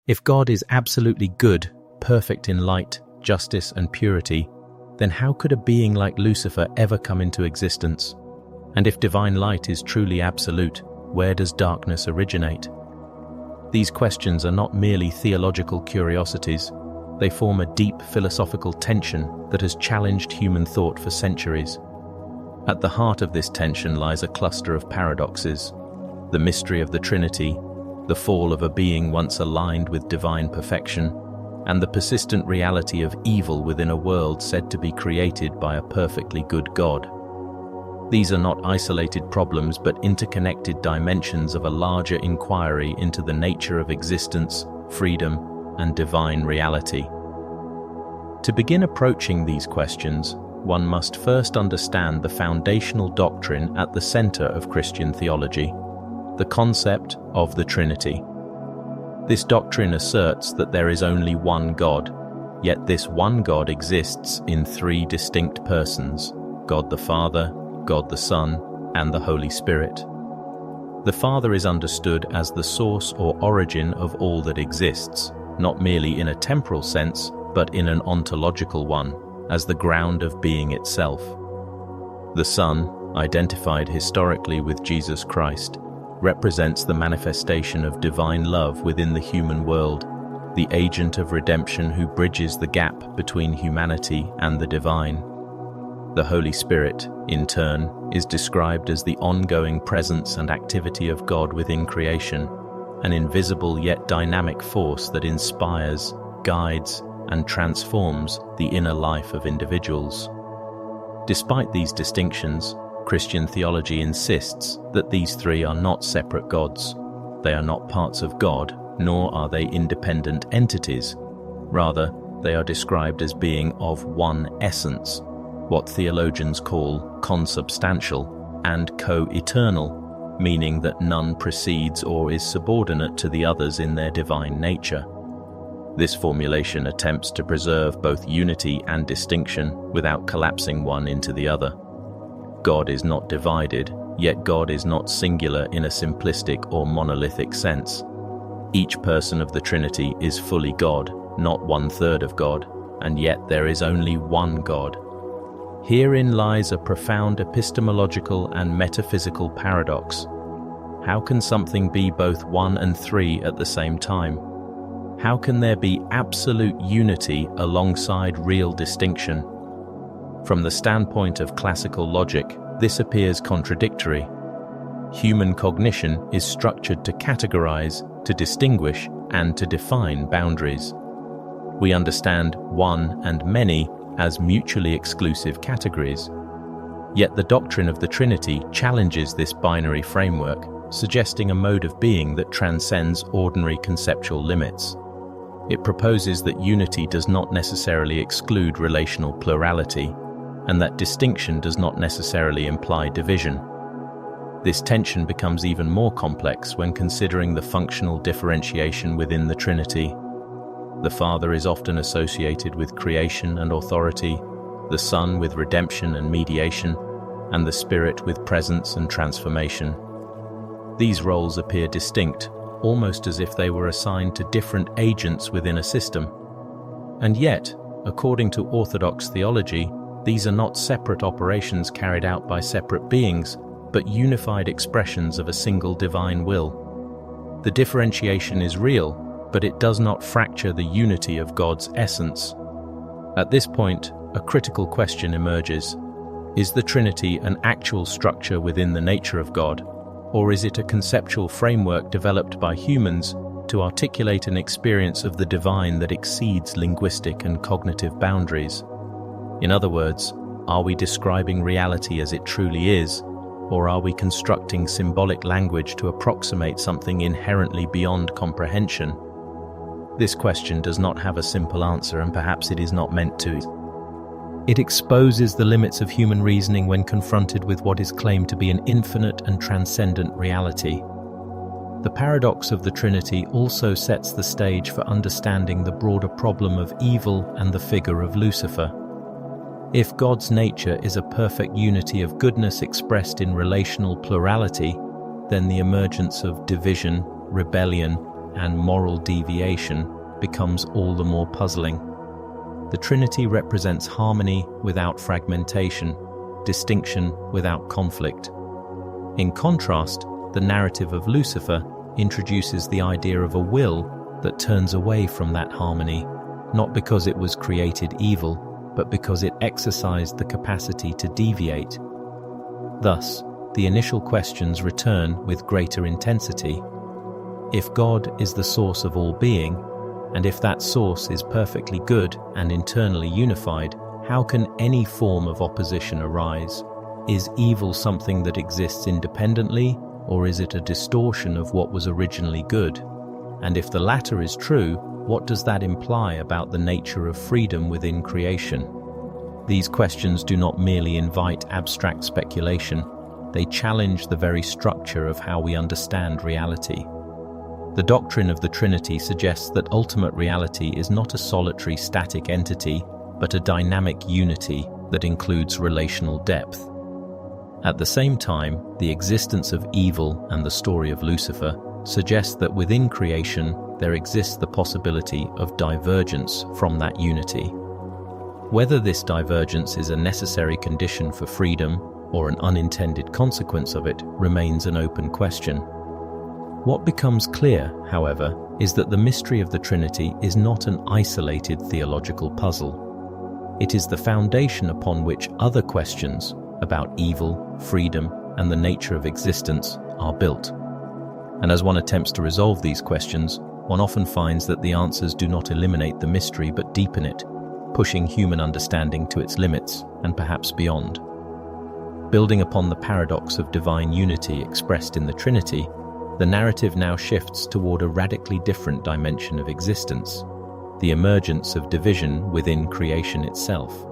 If God is absolutely good, perfect in light, justice, and purity, then how could a being like Lucifer ever come into existence? And if divine light is truly absolute, where does darkness originate? These questions are not merely theological curiosities. They form a deep philosophical tension that has challenged human thought for centuries. At the heart of this tension lies a cluster of paradoxes: the mystery of the Trinity, the fall of a being once aligned with divine perfection, and the persistent reality of evil within a world said to be created by a perfectly good God. These are not isolated problems but interconnected dimensions of a larger inquiry into the nature of existence, freedom, and divine reality. To begin approaching these questions, one must first understand the foundational doctrine at the center of Christian theology, the concept of the Trinity. This doctrine asserts that there is only one God, yet this one God exists in three distinct persons: God the Father, God the Son, and the Holy Spirit. The Father is understood as the source or origin of all that exists, not merely in a temporal sense, but in an ontological one, as the ground of being itself. The Son, identified historically with Jesus Christ, represents the manifestation of divine love within the human world, the agent of redemption who bridges the gap between humanity and the divine. The Holy Spirit, in turn, is described as the ongoing presence and activity of God within creation, an invisible yet dynamic force that inspires, guides, and transforms the inner life of individuals. Despite these distinctions, Christian theology insists that these three are not separate gods. They are not parts of God, nor are they independent entities. Rather, they are described as being of one essence, what theologians call consubstantial and co-eternal, meaning that none precedes or is subordinate to the others in their divine nature. This formulation attempts to preserve both unity and distinction without collapsing one into the other. God is not divided, yet God is not singular in a simplistic or monolithic sense. Each person of the Trinity is fully God, not one-third of God, and yet there is only one God. Herein lies a profound epistemological and metaphysical paradox. How can something be both one and three at the same time? How can there be absolute unity alongside real distinction? From the standpoint of classical logic, this appears contradictory. Human cognition is structured to categorize, to distinguish, and to define boundaries. We understand one and many as mutually exclusive categories. Yet the doctrine of the Trinity challenges this binary framework, suggesting a mode of being that transcends ordinary conceptual limits. It proposes that unity does not necessarily exclude relational plurality, and that distinction does not necessarily imply division. This tension becomes even more complex when considering the functional differentiation within the Trinity. The Father is often associated with creation and authority, the Son with redemption and mediation, and the Spirit with presence and transformation. These roles appear distinct, almost as if they were assigned to different agents within a system. And yet, according to Orthodox theology, these are not separate operations carried out by separate beings, but unified expressions of a single divine will. The differentiation is real, but it does not fracture the unity of God's essence. At this point, a critical question emerges. Is the Trinity an actual structure within the nature of God, or is it a conceptual framework developed by humans to articulate an experience of the divine that exceeds linguistic and cognitive boundaries? In other words, are we describing reality as it truly is, or are we constructing symbolic language to approximate something inherently beyond comprehension? This question does not have a simple answer, and perhaps it is not meant to. It exposes the limits of human reasoning when confronted with what is claimed to be an infinite and transcendent reality. The paradox of the Trinity also sets the stage for understanding the broader problem of evil and the figure of Lucifer. If God's nature is a perfect unity of goodness expressed in relational plurality, then the emergence of division, rebellion, and moral deviation becomes all the more puzzling. The Trinity represents harmony without fragmentation, distinction without conflict. In contrast, the narrative of Lucifer introduces the idea of a will that turns away from that harmony, not because it was created evil, but because it exercised the capacity to deviate. Thus, the initial questions return with greater intensity. If God is the source of all being, and if that source is perfectly good and internally unified, how can any form of opposition arise? Is evil something that exists independently, or is it a distortion of what was originally good? And if the latter is true, what does that imply about the nature of freedom within creation? These questions do not merely invite abstract speculation, they challenge the very structure of how we understand reality. The doctrine of the Trinity suggests that ultimate reality is not a solitary static entity, but a dynamic unity that includes relational depth. At the same time, the existence of evil and the story of Lucifer suggest that within creation there exists the possibility of divergence from that unity. Whether this divergence is a necessary condition for freedom or an unintended consequence of it remains an open question. What becomes clear, however, is that the mystery of the Trinity is not an isolated theological puzzle. It is the foundation upon which other questions about evil, freedom, and the nature of existence are built. And as one attempts to resolve these questions, one often finds that the answers do not eliminate the mystery but deepen it, pushing human understanding to its limits and perhaps beyond. Building upon the paradox of divine unity expressed in the Trinity, the narrative now shifts toward a radically different dimension of existence, the emergence of division within creation itself.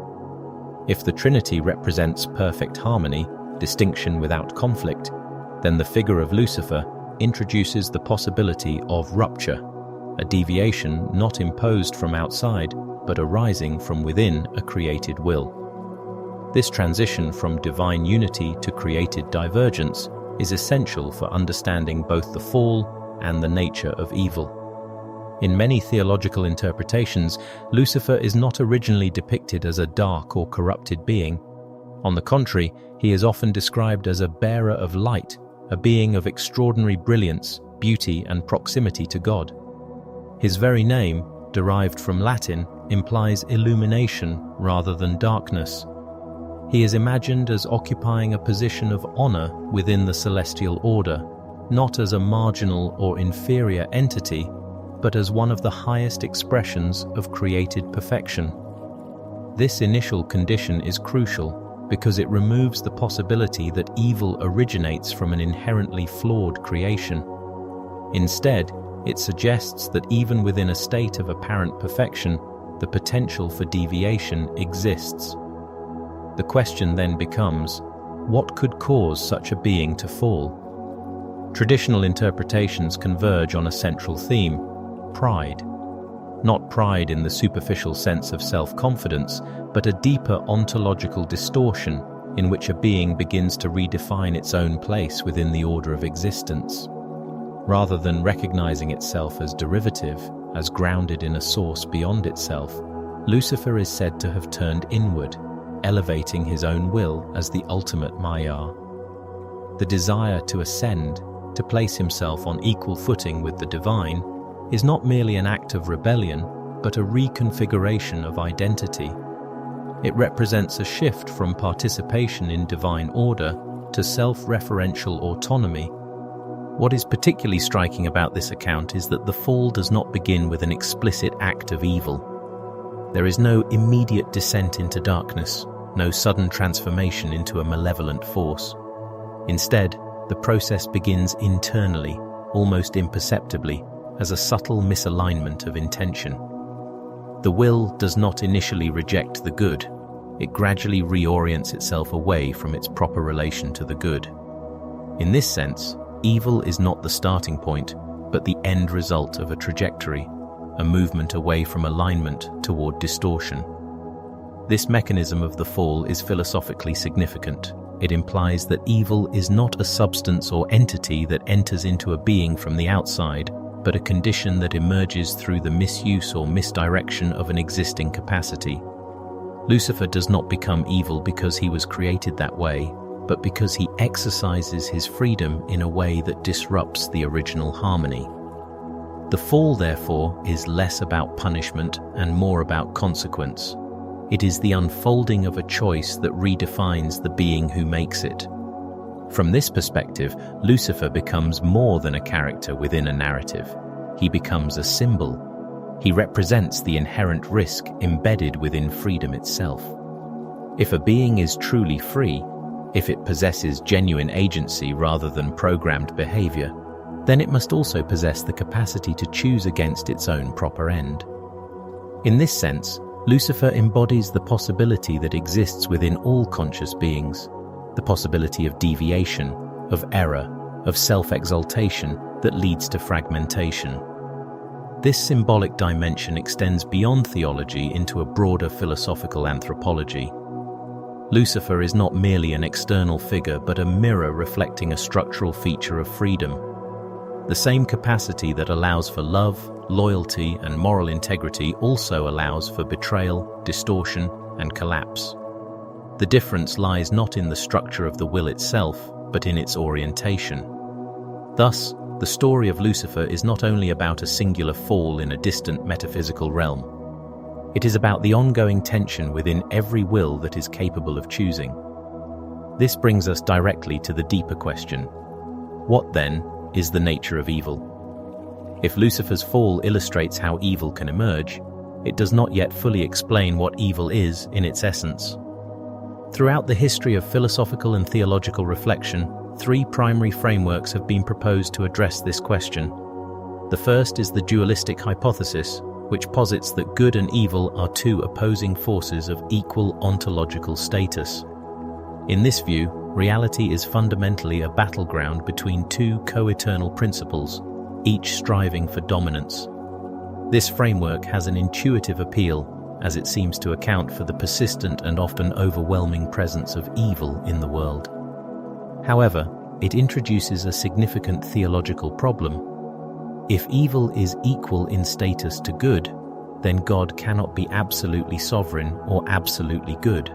If the Trinity represents perfect harmony, distinction without conflict, then the figure of Lucifer introduces the possibility of rupture, a deviation not imposed from outside, but arising from within a created will. This transition from divine unity to created divergence is essential for understanding both the fall and the nature of evil. In many theological interpretations, Lucifer is not originally depicted as a dark or corrupted being. On the contrary, he is often described as a bearer of light, a being of extraordinary brilliance, beauty, and proximity to God. His very name, derived from Latin, implies illumination rather than darkness. He is imagined as occupying a position of honor within the celestial order, not as a marginal or inferior entity, but as one of the highest expressions of created perfection. This initial condition is crucial because it removes the possibility that evil originates from an inherently flawed creation. Instead, it suggests that even within a state of apparent perfection, the potential for deviation exists. The question then becomes, what could cause such a being to fall? Traditional interpretations converge on a central theme: pride. Not pride in the superficial sense of self-confidence, but a deeper ontological distortion in which a being begins to redefine its own place within the order of existence. Rather than recognizing itself as derivative, as grounded in a source beyond itself, Lucifer is said to have turned inward, elevating his own will as the ultimate Maya. The desire to ascend, to place himself on equal footing with the divine, is not merely an act of rebellion, but a reconfiguration of identity. It represents a shift from participation in divine order to self-referential autonomy. What is particularly striking about this account is that the fall does not begin with an explicit act of evil. There is no immediate descent into darkness, no sudden transformation into a malevolent force. Instead, the process begins internally, almost imperceptibly, as a subtle misalignment of intention. The will does not initially reject the good. It gradually reorients itself away from its proper relation to the good. In this sense, evil is not the starting point, but the end result of a trajectory, a movement away from alignment toward distortion. This mechanism of the fall is philosophically significant. It implies that evil is not a substance or entity that enters into a being from the outside, but a condition that emerges through the misuse or misdirection of an existing capacity. Lucifer does not become evil because he was created that way, but because he exercises his freedom in a way that disrupts the original harmony. The fall, therefore, is less about punishment and more about consequence. It is the unfolding of a choice that redefines the being who makes it. From this perspective, Lucifer becomes more than a character within a narrative. He becomes a symbol. He represents the inherent risk embedded within freedom itself. If a being is truly free, if it possesses genuine agency rather than programmed behavior, then it must also possess the capacity to choose against its own proper end. In this sense, Lucifer embodies the possibility that exists within all conscious beings, the possibility of deviation, of error, of self-exaltation that leads to fragmentation. This symbolic dimension extends beyond theology into a broader philosophical anthropology. Lucifer is not merely an external figure, but a mirror reflecting a structural feature of freedom. The same capacity that allows for love, loyalty, and moral integrity also allows for betrayal, distortion, and collapse. The difference lies not in the structure of the will itself, but in its orientation. Thus, the story of Lucifer is not only about a singular fall in a distant metaphysical realm. It is about the ongoing tension within every will that is capable of choosing. This brings us directly to the deeper question: what, then, is the nature of evil? If Lucifer's fall illustrates how evil can emerge, it does not yet fully explain what evil is in its essence. Throughout the history of philosophical and theological reflection, three primary frameworks have been proposed to address this question. The first is the dualistic hypothesis, which posits that good and evil are two opposing forces of equal ontological status. In this view, reality is fundamentally a battleground between two co-eternal principles, each striving for dominance. This framework has an intuitive appeal, as it seems to account for the persistent and often overwhelming presence of evil in the world. However, it introduces a significant theological problem. If evil is equal in status to good, then God cannot be absolutely sovereign or absolutely good.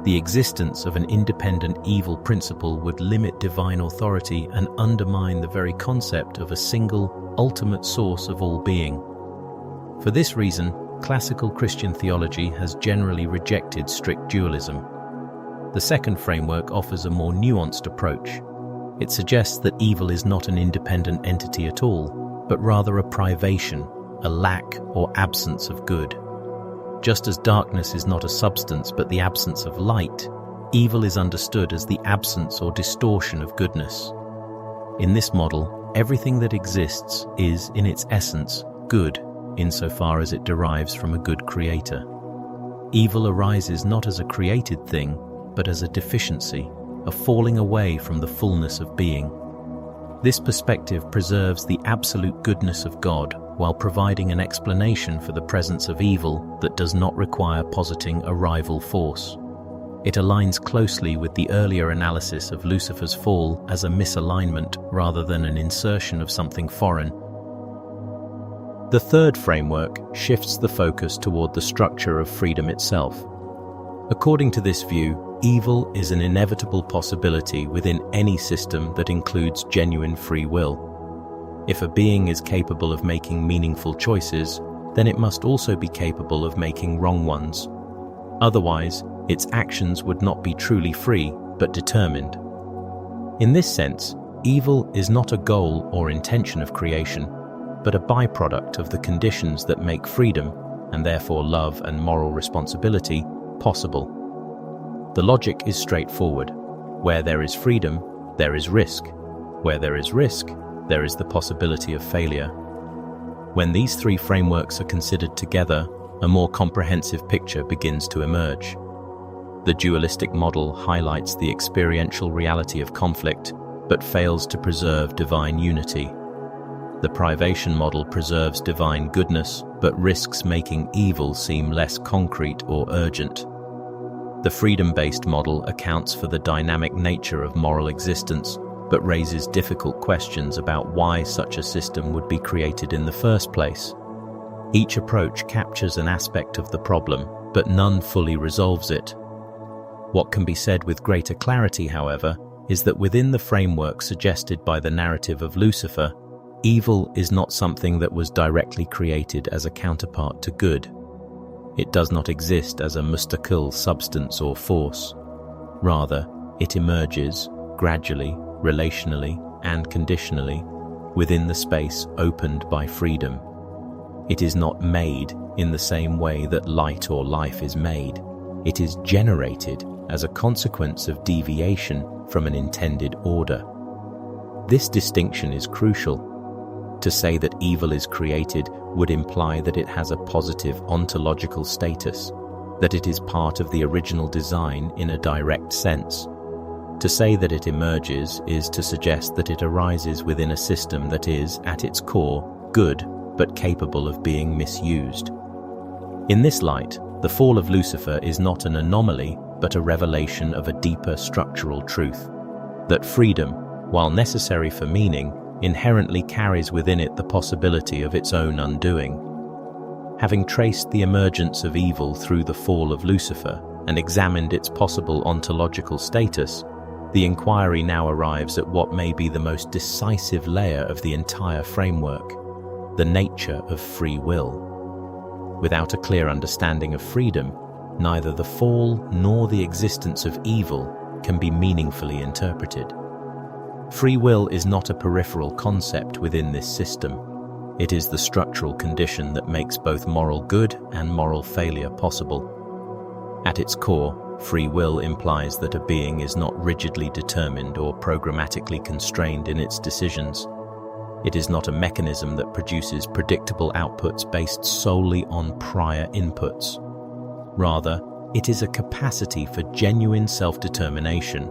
The existence of an independent evil principle would limit divine authority and undermine the very concept of a single, ultimate source of all being. For this reason, classical Christian theology has generally rejected strict dualism. The second framework offers a more nuanced approach. It suggests that evil is not an independent entity at all, but rather a privation, a lack or absence of good. Just as darkness is not a substance but the absence of light, evil is understood as the absence or distortion of goodness. In this model, everything that exists is, in its essence, good, insofar as it derives from a good creator. Evil arises not as a created thing, but as a deficiency, a falling away from the fullness of being. This perspective preserves the absolute goodness of God while providing an explanation for the presence of evil that does not require positing a rival force. It aligns closely with the earlier analysis of Lucifer's fall as a misalignment rather than an insertion of something foreign. The third framework shifts the focus toward the structure of freedom itself. According to this view, evil is an inevitable possibility within any system that includes genuine free will. If a being is capable of making meaningful choices, then it must also be capable of making wrong ones. Otherwise, its actions would not be truly free, but determined. In this sense, evil is not a goal or intention of creation, but a byproduct of the conditions that make freedom, and therefore love and moral responsibility, possible. The logic is straightforward. Where there is freedom, there is risk. Where there is risk, there is the possibility of failure. When these three frameworks are considered together, a more comprehensive picture begins to emerge. The dualistic model highlights the experiential reality of conflict, but fails to preserve divine unity. The privation model preserves divine goodness, but risks making evil seem less concrete or urgent. The freedom-based model accounts for the dynamic nature of moral existence, but raises difficult questions about why such a system would be created in the first place. Each approach captures an aspect of the problem, but none fully resolves it. What can be said with greater clarity, however, is that within the framework suggested by the narrative of Lucifer, evil is not something that was directly created as a counterpart to good. It does not exist as a mustaqil substance or force. Rather, it emerges, gradually, relationally, and conditionally, within the space opened by freedom. It is not made in the same way that light or life is made. It is generated as a consequence of deviation from an intended order. This distinction is crucial. To say that evil is created would imply that it has a positive ontological status, that it is part of the original design in a direct sense. To say that it emerges is to suggest that it arises within a system that is, at its core, good, but capable of being misused. In this light, the fall of Lucifer is not an anomaly, but a revelation of a deeper structural truth, that freedom, while necessary for meaning, inherently carries within it the possibility of its own undoing. Having traced the emergence of evil through the fall of Lucifer and examined its possible ontological status, the inquiry now arrives at what may be the most decisive layer of the entire framework: the nature of free will. Without a clear understanding of freedom, neither the fall nor the existence of evil can be meaningfully interpreted. Free will is not a peripheral concept within this system. It is the structural condition that makes both moral good and moral failure possible. At its core, free will implies that a being is not rigidly determined or programmatically constrained in its decisions. It is not a mechanism that produces predictable outputs based solely on prior inputs. Rather, it is a capacity for genuine self-determination,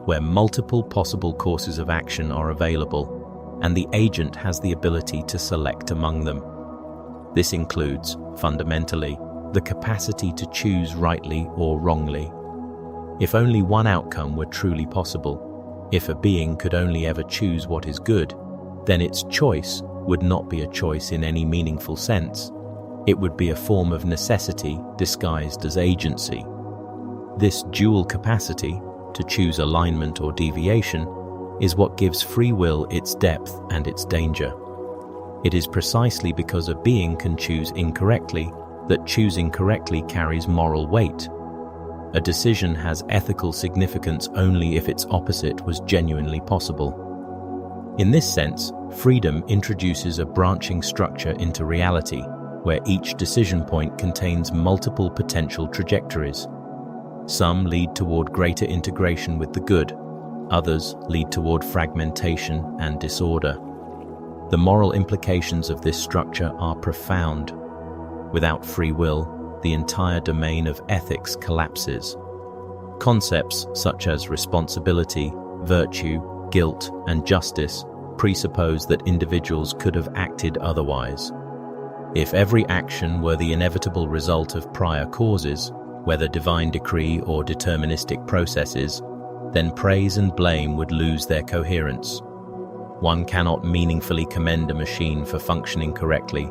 where multiple possible courses of action are available, and the agent has the ability to select among them. This includes, fundamentally, the capacity to choose rightly or wrongly. If only one outcome were truly possible, if a being could only ever choose what is good, then its choice would not be a choice in any meaningful sense. It would be a form of necessity disguised as agency. This dual capacity, to choose alignment or deviation, is what gives free will its depth and its danger. It is precisely because a being can choose incorrectly that choosing correctly carries moral weight. A decision has ethical significance only if its opposite was genuinely possible. In this sense, freedom introduces a branching structure into reality, where each decision point contains multiple potential trajectories. Some lead toward greater integration with the good, others lead toward fragmentation and disorder. The moral implications of this structure are profound. Without free will, the entire domain of ethics collapses. Concepts such as responsibility, virtue, guilt, and justice presuppose that individuals could have acted otherwise. If every action were the inevitable result of prior causes, whether divine decree or deterministic processes, then praise and blame would lose their coherence. One cannot meaningfully commend a machine for functioning correctly,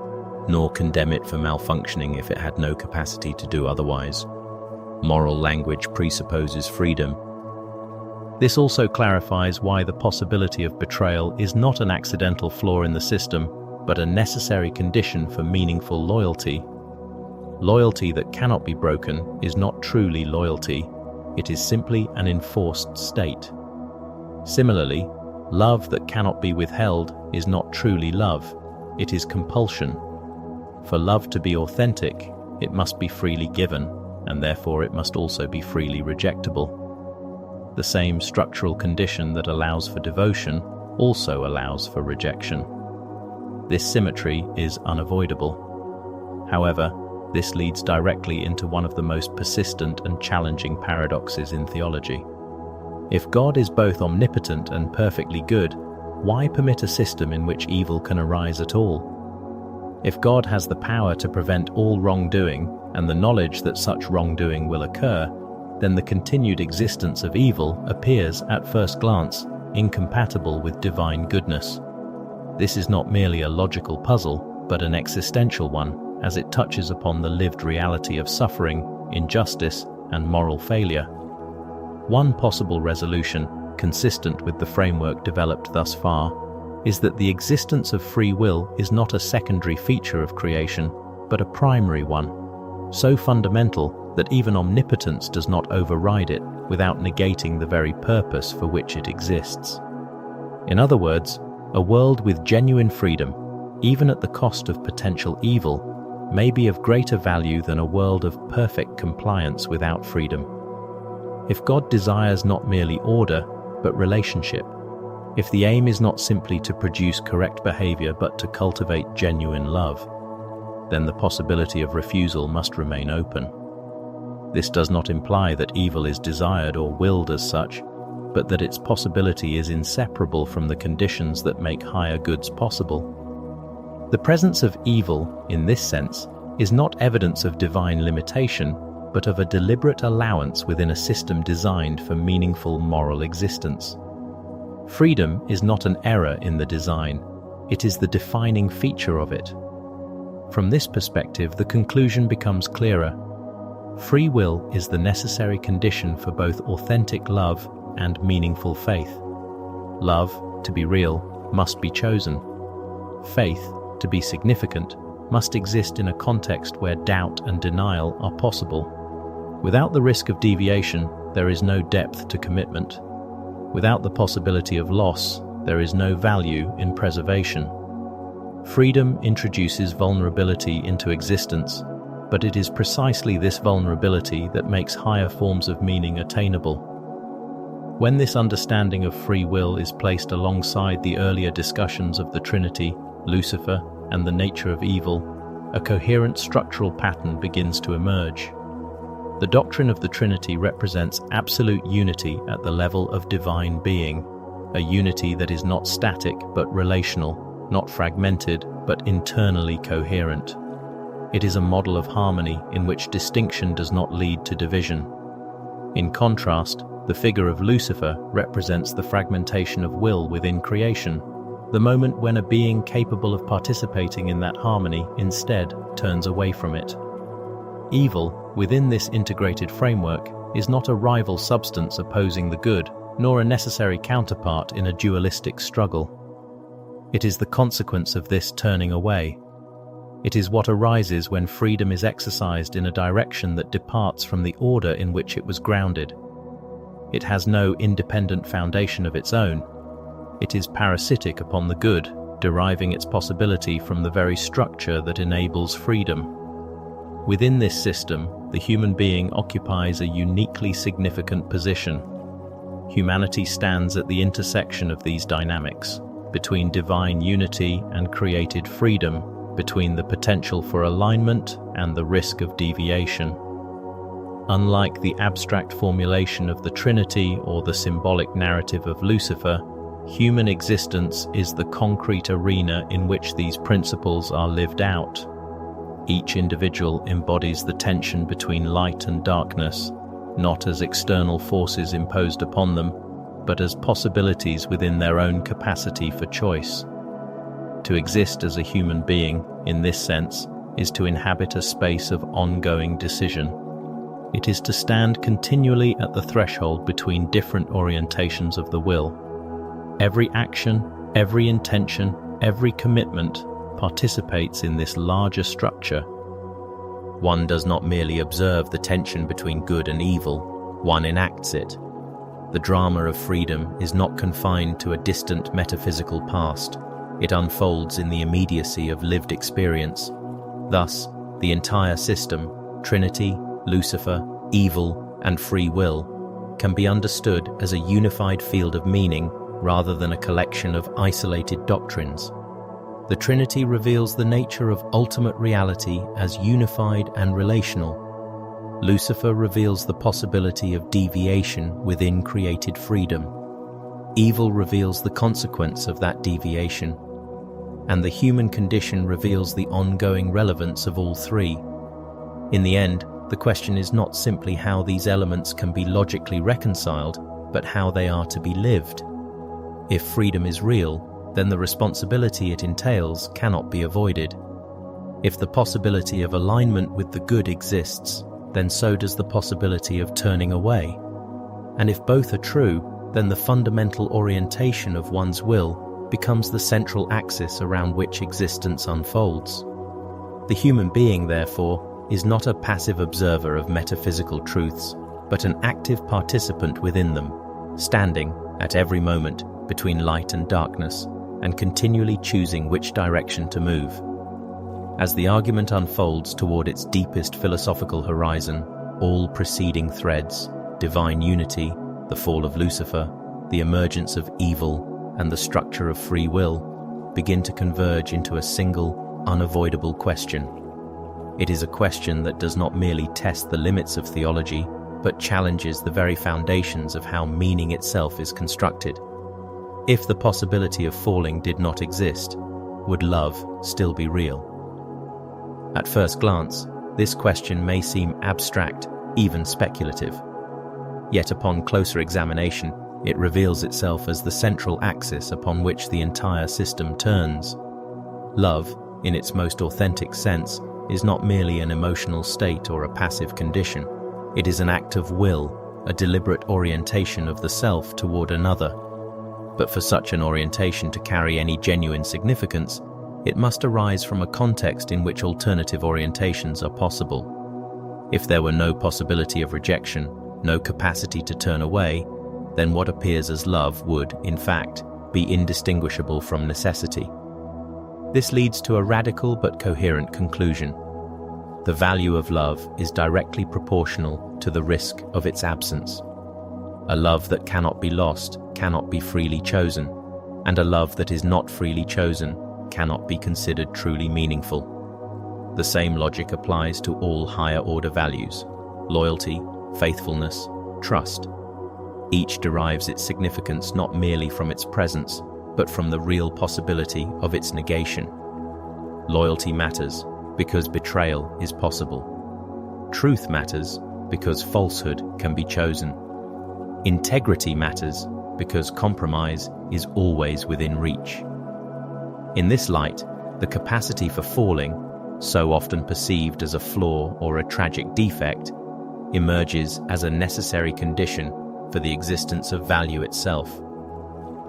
nor condemn it for malfunctioning if it had no capacity to do otherwise. Moral language presupposes freedom. This also clarifies why the possibility of betrayal is not an accidental flaw in the system, but a necessary condition for meaningful loyalty. Loyalty that cannot be broken is not truly loyalty, it is simply an enforced state. Similarly, love that cannot be withheld is not truly love, it is compulsion. For love to be authentic, it must be freely given, and therefore it must also be freely rejectable. The same structural condition that allows for devotion also allows for rejection. This symmetry is unavoidable. However, this leads directly into one of the most persistent and challenging paradoxes in theology. If God is both omnipotent and perfectly good, why permit a system in which evil can arise at all? If God has the power to prevent all wrongdoing and the knowledge that such wrongdoing will occur, then the continued existence of evil appears, at first glance, incompatible with divine goodness. This is not merely a logical puzzle, but an existential one, as it touches upon the lived reality of suffering, injustice, and moral failure. One possible resolution, consistent with the framework developed thus far, is that the existence of free will is not a secondary feature of creation, but a primary one, so fundamental that even omnipotence does not override it without negating the very purpose for which it exists. In other words, a world with genuine freedom, even at the cost of potential evil, may be of greater value than a world of perfect compliance without freedom. If God desires not merely order, but relationship, if the aim is not simply to produce correct behavior but to cultivate genuine love, then the possibility of refusal must remain open. This does not imply that evil is desired or willed as such, but that its possibility is inseparable from the conditions that make higher goods possible. The presence of evil, in this sense, is not evidence of divine limitation, but of a deliberate allowance within a system designed for meaningful moral existence. Freedom is not an error in the design, it is the defining feature of it. From this perspective, the conclusion becomes clearer. Free will is the necessary condition for both authentic love and meaningful faith. Love, to be real, must be chosen. Faith, to be significant, must exist in a context where doubt and denial are possible. Without the risk of deviation, there is no depth to commitment. Without the possibility of loss, there is no value in preservation. Freedom introduces vulnerability into existence, but it is precisely this vulnerability that makes higher forms of meaning attainable. When this understanding of free will is placed alongside the earlier discussions of the Trinity, Lucifer, and the nature of evil, a coherent structural pattern begins to emerge. The doctrine of the Trinity represents absolute unity at the level of divine being, a unity that is not static but relational, not fragmented but internally coherent. It is a model of harmony in which distinction does not lead to division. In contrast, the figure of Lucifer represents the fragmentation of will within creation, the moment when a being capable of participating in that harmony instead turns away from it. Evil, within this integrated framework, is not a rival substance opposing the good, nor a necessary counterpart in a dualistic struggle. It is the consequence of this turning away. It is what arises when freedom is exercised in a direction that departs from the order in which it was grounded. It has no independent foundation of its own. It is parasitic upon the good, deriving its possibility from the very structure that enables freedom. Within this system, the human being occupies a uniquely significant position. Humanity stands at the intersection of these dynamics, between divine unity and created freedom, between the potential for alignment and the risk of deviation. Unlike the abstract formulation of the Trinity or the symbolic narrative of Lucifer, human existence is the concrete arena in which these principles are lived out. Each individual embodies the tension between light and darkness, not as external forces imposed upon them, but as possibilities within their own capacity for choice. To exist as a human being, in this sense, is to inhabit a space of ongoing decision. It is to stand continually at the threshold between different orientations of the will. Every action, every intention, every commitment participates in this larger structure. One does not merely observe the tension between good and evil, one enacts it. The drama of freedom is not confined to a distant metaphysical past. It unfolds in the immediacy of lived experience. Thus, the entire system, Trinity, Lucifer, evil, and free will, can be understood as a unified field of meaning rather than a collection of isolated doctrines. The Trinity reveals the nature of ultimate reality as unified and relational. Lucifer reveals the possibility of deviation within created freedom. Evil reveals the consequence of that deviation, and the human condition reveals the ongoing relevance of all three. In the end, the question is not simply how these elements can be logically reconciled, but how they are to be lived. If freedom is real, then the responsibility it entails cannot be avoided. If the possibility of alignment with the good exists, then so does the possibility of turning away. And if both are true, then the fundamental orientation of one's will becomes the central axis around which existence unfolds. The human being, therefore, is not a passive observer of metaphysical truths, but an active participant within them, standing, at every moment, between light and darkness, and continually choosing which direction to move. As the argument unfolds toward its deepest philosophical horizon, all preceding threads, divine unity, the fall of Lucifer, the emergence of evil, and the structure of free will, begin to converge into a single, unavoidable question. It is a question that does not merely test the limits of theology, but challenges the very foundations of how meaning itself is constructed. If the possibility of falling did not exist, would love still be real? At first glance, this question may seem abstract, even speculative. Yet upon closer examination, it reveals itself as the central axis upon which the entire system turns. Love, in its most authentic sense, is not merely an emotional state or a passive condition. It is an act of will, a deliberate orientation of the self toward another. But for such an orientation to carry any genuine significance, it must arise from a context in which alternative orientations are possible. If there were no possibility of rejection, no capacity to turn away, then what appears as love would, in fact, be indistinguishable from necessity. This leads to a radical but coherent conclusion. The value of love is directly proportional to the risk of its absence. A love that cannot be lost cannot be freely chosen, and a love that is not freely chosen cannot be considered truly meaningful. The same logic applies to all higher-order values: loyalty, faithfulness, trust. Each derives its significance not merely from its presence, but from the real possibility of its negation. Loyalty matters because betrayal is possible. Truth matters because falsehood can be chosen. Integrity matters because compromise is always within reach. In this light, the capacity for falling, so often perceived as a flaw or a tragic defect, emerges as a necessary condition for the existence of value itself.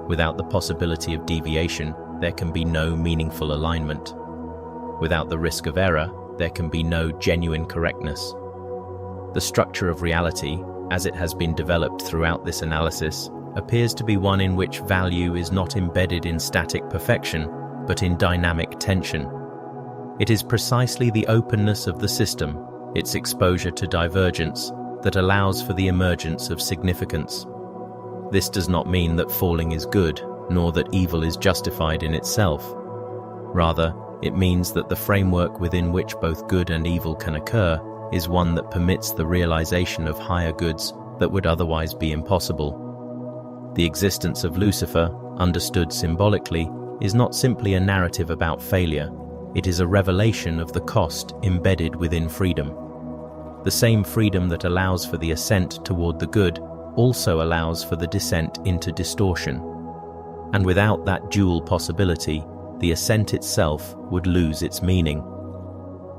Without the possibility of deviation, there can be no meaningful alignment. Without the risk of error, there can be no genuine correctness. The structure of reality, as it has been developed throughout this analysis, appears to be one in which value is not embedded in static perfection, but in dynamic tension. It is precisely the openness of the system, its exposure to divergence, that allows for the emergence of significance. This does not mean that falling is good, nor that evil is justified in itself. Rather, it means that the framework within which both good and evil can occur is one that permits the realization of higher goods that would otherwise be impossible. The existence of Lucifer, understood symbolically, is not simply a narrative about failure. It is a revelation of the cost embedded within freedom. The same freedom that allows for the ascent toward the good also allows for the descent into distortion. And without that dual possibility, the ascent itself would lose its meaning.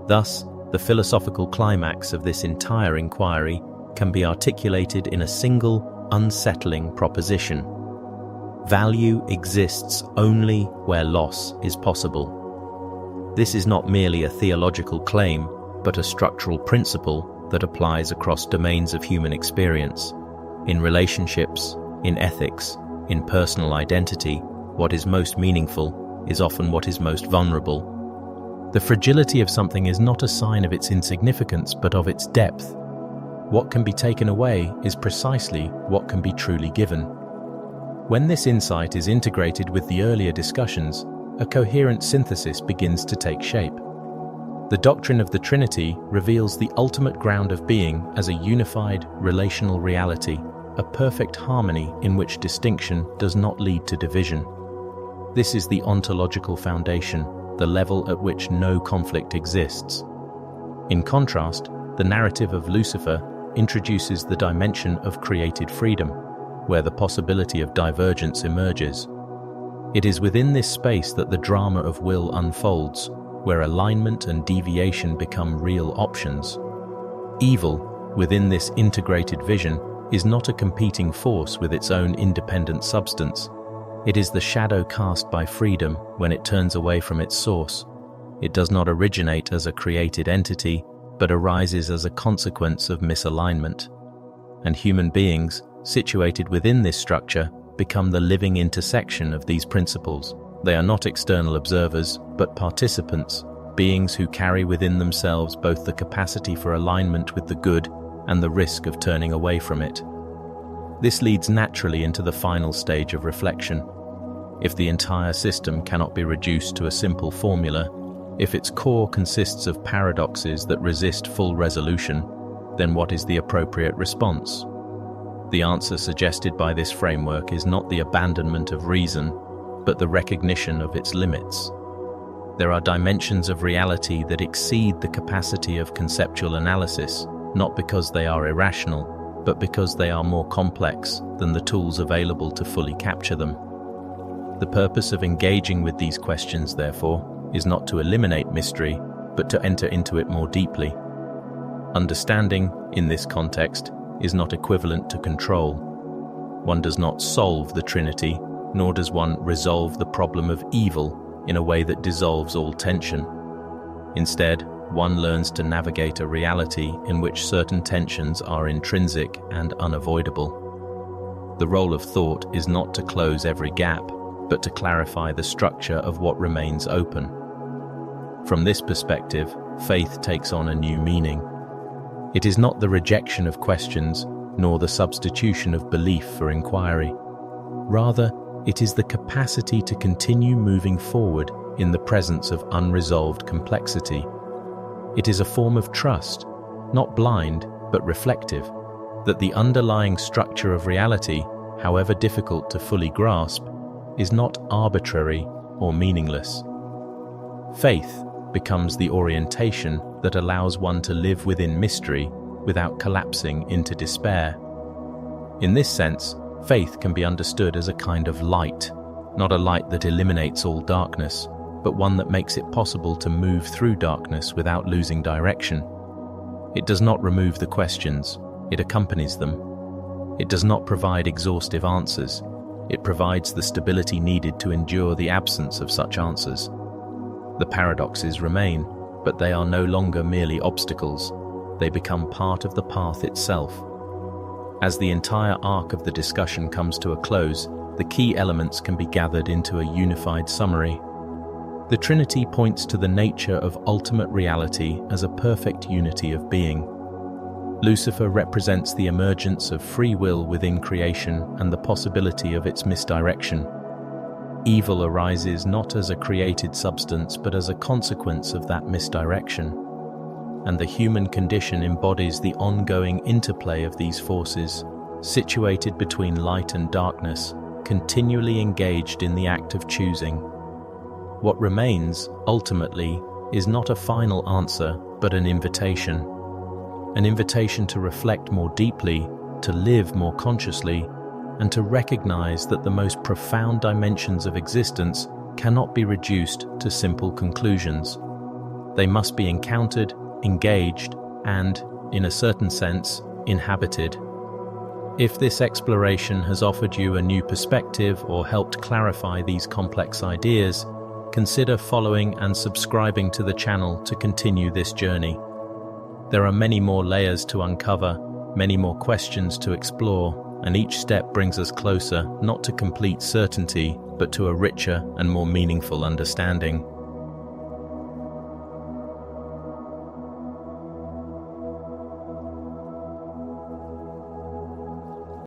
Thus, the philosophical climax of this entire inquiry can be articulated in a single, unsettling proposition. Value exists only where loss is possible. This is not merely a theological claim, but a structural principle that applies across domains of human experience. In relationships, in ethics, in personal identity, what is most meaningful is often what is most vulnerable. The fragility of something is not a sign of its insignificance, but of its depth. What can be taken away is precisely what can be truly given. When this insight is integrated with the earlier discussions, a coherent synthesis begins to take shape. The doctrine of the Trinity reveals the ultimate ground of being as a unified, relational reality, a perfect harmony in which distinction does not lead to division. This is the ontological foundation, the level at which no conflict exists. In contrast, the narrative of Lucifer introduces the dimension of created freedom. where the possibility of divergence emerges. It is within this space that the drama of will unfolds, where alignment and deviation become real options. Evil, within this integrated vision, is not a competing force with its own independent substance. It is the shadow cast by freedom when it turns away from its source. It does not originate as a created entity, but arises as a consequence of misalignment. And human beings, situated within this structure, become the living intersection of these principles. They are not external observers, but participants, beings who carry within themselves both the capacity for alignment with the good and the risk of turning away from it. This leads naturally into the final stage of reflection. If the entire system cannot be reduced to a simple formula, if its core consists of paradoxes that resist full resolution, then what is the appropriate response? The answer suggested by this framework is not the abandonment of reason, but the recognition of its limits. There are dimensions of reality that exceed the capacity of conceptual analysis, not because they are irrational, but because they are more complex than the tools available to fully capture them. The purpose of engaging with these questions, therefore, is not to eliminate mystery, but to enter into it more deeply. Understanding, in this context, is not equivalent to control. One does not solve the Trinity, nor does one resolve the problem of evil in a way that dissolves all tension. Instead, one learns to navigate a reality in which certain tensions are intrinsic and unavoidable. The role of thought is not to close every gap, but to clarify the structure of what remains open. From this perspective, faith takes on a new meaning. It is not the rejection of questions, nor the substitution of belief for inquiry. Rather, it is the capacity to continue moving forward in the presence of unresolved complexity. It is a form of trust, not blind, but reflective, that the underlying structure of reality, however difficult to fully grasp, is not arbitrary or meaningless. Faith becomes the orientation that allows one to live within mystery without collapsing into despair. In this sense, faith can be understood as a kind of light, not a light that eliminates all darkness, but one that makes it possible to move through darkness without losing direction. It does not remove the questions, it accompanies them. It does not provide exhaustive answers. It provides the stability needed to endure the absence of such answers. The paradoxes remain, but they are no longer merely obstacles. They become part of the path itself. As the entire arc of the discussion comes to a close, the key elements can be gathered into a unified summary. The Trinity points to the nature of ultimate reality as a perfect unity of being. Lucifer represents the emergence of free will within creation and the possibility of its misdirection. Evil arises not as a created substance but as a consequence of that misdirection. And the human condition embodies the ongoing interplay of these forces, situated between light and darkness, continually engaged in the act of choosing. What remains, ultimately, is not a final answer but an invitation to reflect more deeply, to live more consciously, and to recognize that the most profound dimensions of existence cannot be reduced to simple conclusions. They must be encountered, engaged, and, in a certain sense, inhabited. If this exploration has offered you a new perspective or helped clarify these complex ideas, consider following and subscribing to the channel to continue this journey. There are many more layers to uncover, many more questions to explore, and each step brings us closer, not to complete certainty, but to a richer and more meaningful understanding.